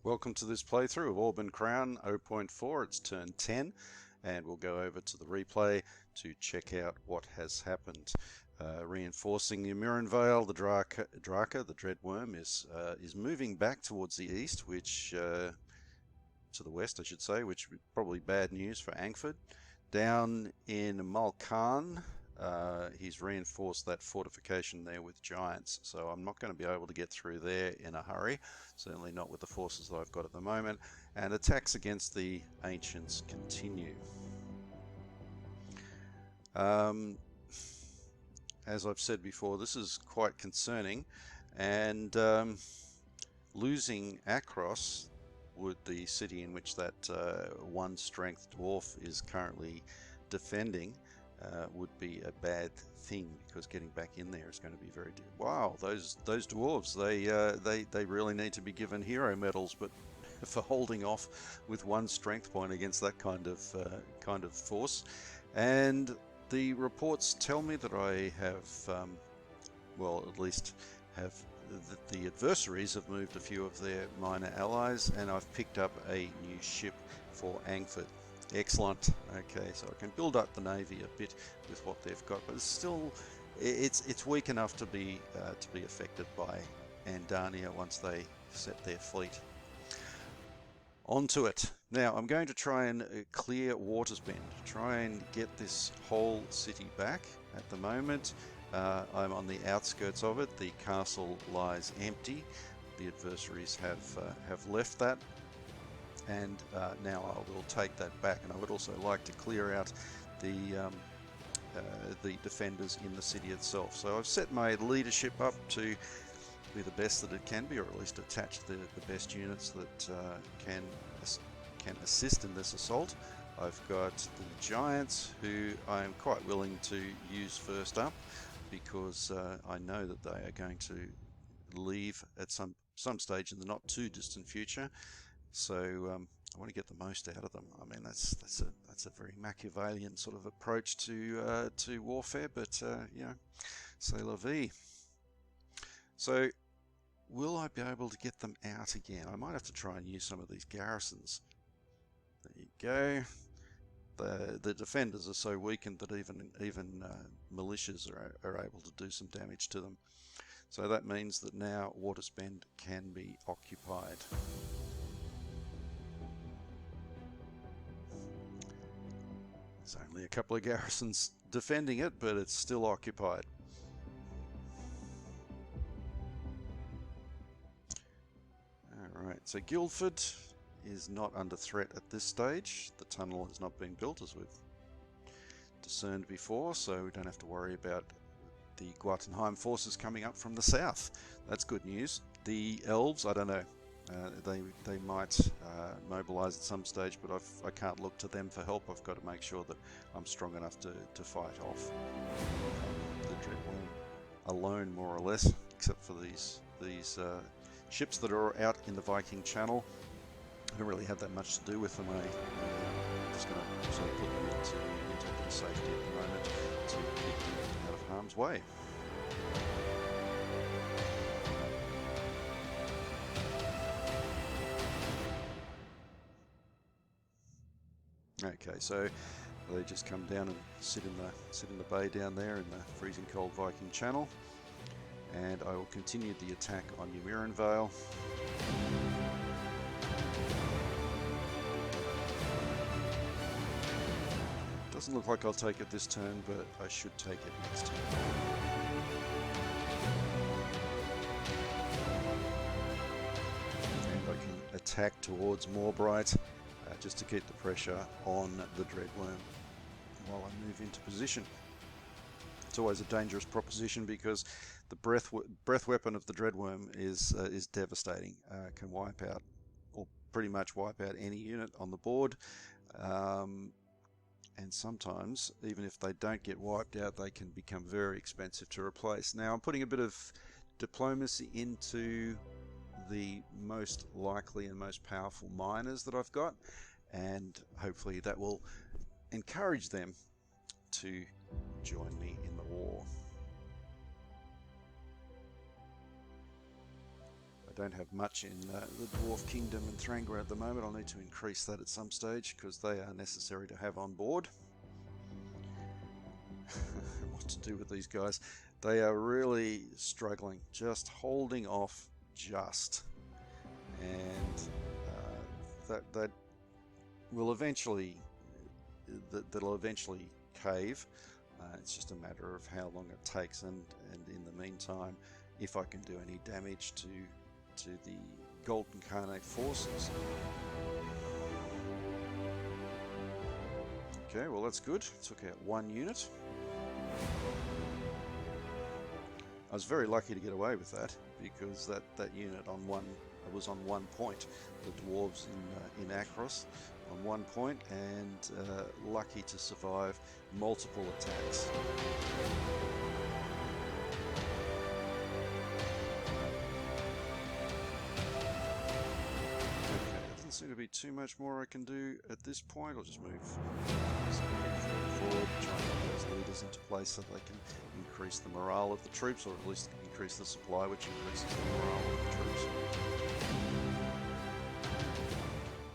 Welcome to this playthrough of Auburn Crown 0.4. It's turn 10 and we'll go over to the replay to check out what has happened. Reinforcing the Mirren Vale, the Draka, the Dreadworm, is moving back towards the east, which to the west I should say, which is probably bad news for Angford. Down in Malkan, he's reinforced that fortification there with giants, so I'm not going to be able to get through there in a hurry, certainly not with the forces that I've got at the moment, and attacks against the ancients continue. As I've said before, this is quite concerning, and losing Akros, the city in which that one strength dwarf is currently defending, would be a bad thing, because getting back in there is going to be very wow, those dwarves, they really need to be given hero medals, but for holding off with one strength point against that kind of force. And the reports tell me that I have well, at least have the adversaries have moved a few of their minor allies, and I've picked up a new ship for Angford. Excellent. Okay, so I can build up the navy a bit with what they've got, but it's weak enough to be affected by Andania once they set their fleet. Onto it. Now I'm going to try and clear Watersbend, try and get this whole city back. At the moment I'm on the outskirts of it. The castle lies empty. The adversaries have left that, and now I will take that back. And I would also like to clear out the defenders in the city itself. So I've set my leadership up to be the best that it can be, or at least attach the best units that can assist in this assault. I've got the giants, who I am quite willing to use first up, because I know that they are going to leave at some stage in the not too distant future. So I want to get the most out of them. I mean, that's a very Machiavellian sort of approach to warfare, but you know, c'est la vie. So will I be able to get them out again? I might have to try and use some of these garrisons. There you go. The defenders are so weakened that even militias are able to do some damage to them. So that means that now Watersbend can be occupied. There's only a couple of garrisons defending it, but it's still occupied. Alright, so Guildford is not under threat at this stage. The tunnel has not been built, as we've discerned before, so we don't have to worry about the Guatenheim forces coming up from the south. That's good news. The elves, I don't know. They might mobilise at some stage, but I can't look to them for help. I've got to make sure that I'm strong enough to fight off the Dreadworm alone, more or less, except for these ships that are out in the Viking Channel. I don't really have that much to do with them. I'm just going to sort of put them into safety at the moment to keep them out of harm's way. Okay, so they just come down and sit in the bay down there in the freezing cold Viking Channel, and I will continue the attack on New Mirren Vale. Doesn't look like I'll take it this turn, but I should take it next turn. And I can attack towards Moorbright just to keep the pressure on the Dreadworm while I move into position. It's always a dangerous proposition, because the breath weapon of the Dreadworm is devastating. Can wipe out, or pretty much wipe out, any unit on the board. And sometimes, even if they don't get wiped out, they can become very expensive to replace. Now I'm putting a bit of diplomacy into the most likely and most powerful miners that I've got, and hopefully that will encourage them to join me in the war. I don't have much in the Dwarf Kingdom and Thrangra at the moment. I'll need to increase that at some stage because they are necessary to have on board. What to do with these guys? They are really struggling, just holding off just. And that will eventually, that'll eventually cave. It's just a matter of how long it takes, and in the meantime, if I can do any damage to the Gold Incarnate forces. Okay, well that's good. Took out one unit. I was very lucky to get away with that because that unit was on one point. The dwarves in Akros on one point, and lucky to survive multiple attacks. Okay, there doesn't seem to be too much more I can do at this point. I'll just move forward, try and get those leaders into place so they can increase the morale of the troops, or at least increase the supply, which increases the morale of the troops.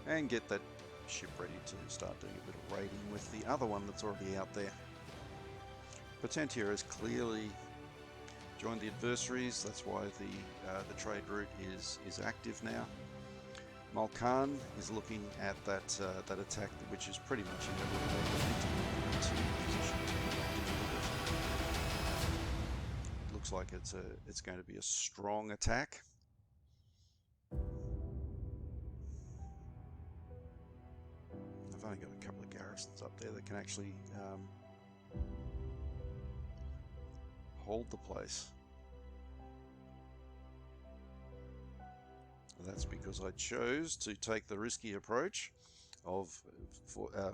And get that ship ready to start doing a bit of raiding with the other one that's already out there. Potentia has clearly joined the adversaries. That's why the trade route is active now. Malkan is looking at that attack, which is pretty much inevitable. It looks like it's going to be a strong attack. I've only got a couple of garrisons up there that can actually hold the place. That's because I chose to take the risky approach of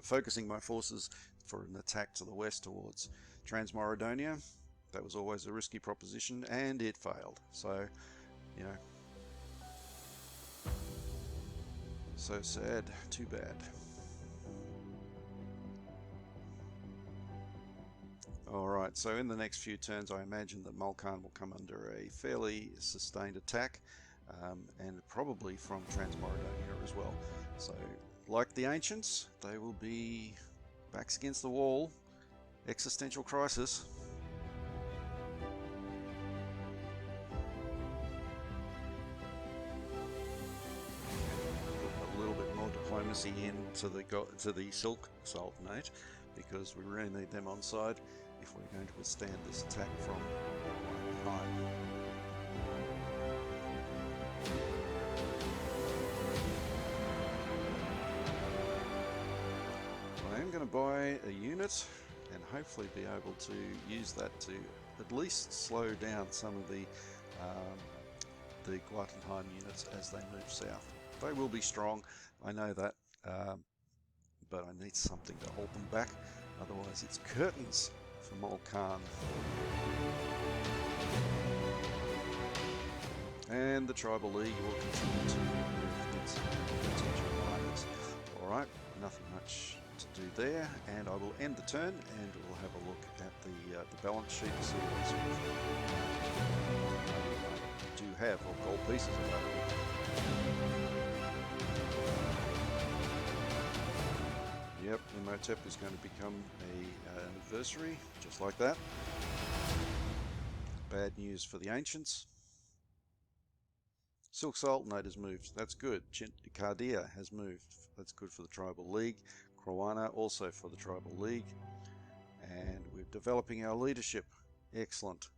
focusing my forces for an attack to the west towards Transmorodonia. That was always a risky proposition, and it failed. So, you know, so sad, too bad. Alright, so in the next few turns I imagine that Malkan will come under a fairly sustained attack, and probably from Transmorodonia as well. So, like the Ancients, they will be backs against the wall, existential crisis. A little bit more diplomacy into the Silk Sultanate, because we really need them on side if we're going to withstand this attack from behind. I am going to buy a unit and hopefully be able to use that to at least slow down some of the Guatenheim units as they move south. They will be strong, I know that, but I need something to hold them back, otherwise it's curtains for Malkan. And the Tribal League will continue to move its potential alliance. Alright, nothing much to do there, and I will end the turn and we'll have a look at the balance sheet to see what sort of I do have of gold pieces available. Yep, Imhotep is going to become an adversary, just like that. Bad news for the Ancients. Silk Sultanate has moved, that's good. Cardia has moved, that's good for the Tribal League. Crowana also for the Tribal League. And we're developing our leadership. Excellent.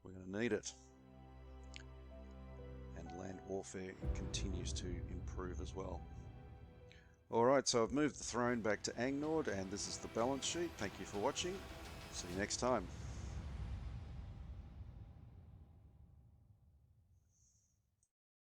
We're going to need it. And land warfare continues to improve as well. Alright, so I've moved the throne back to Angnord, and this is the balance sheet. Thank you for watching. See you next time.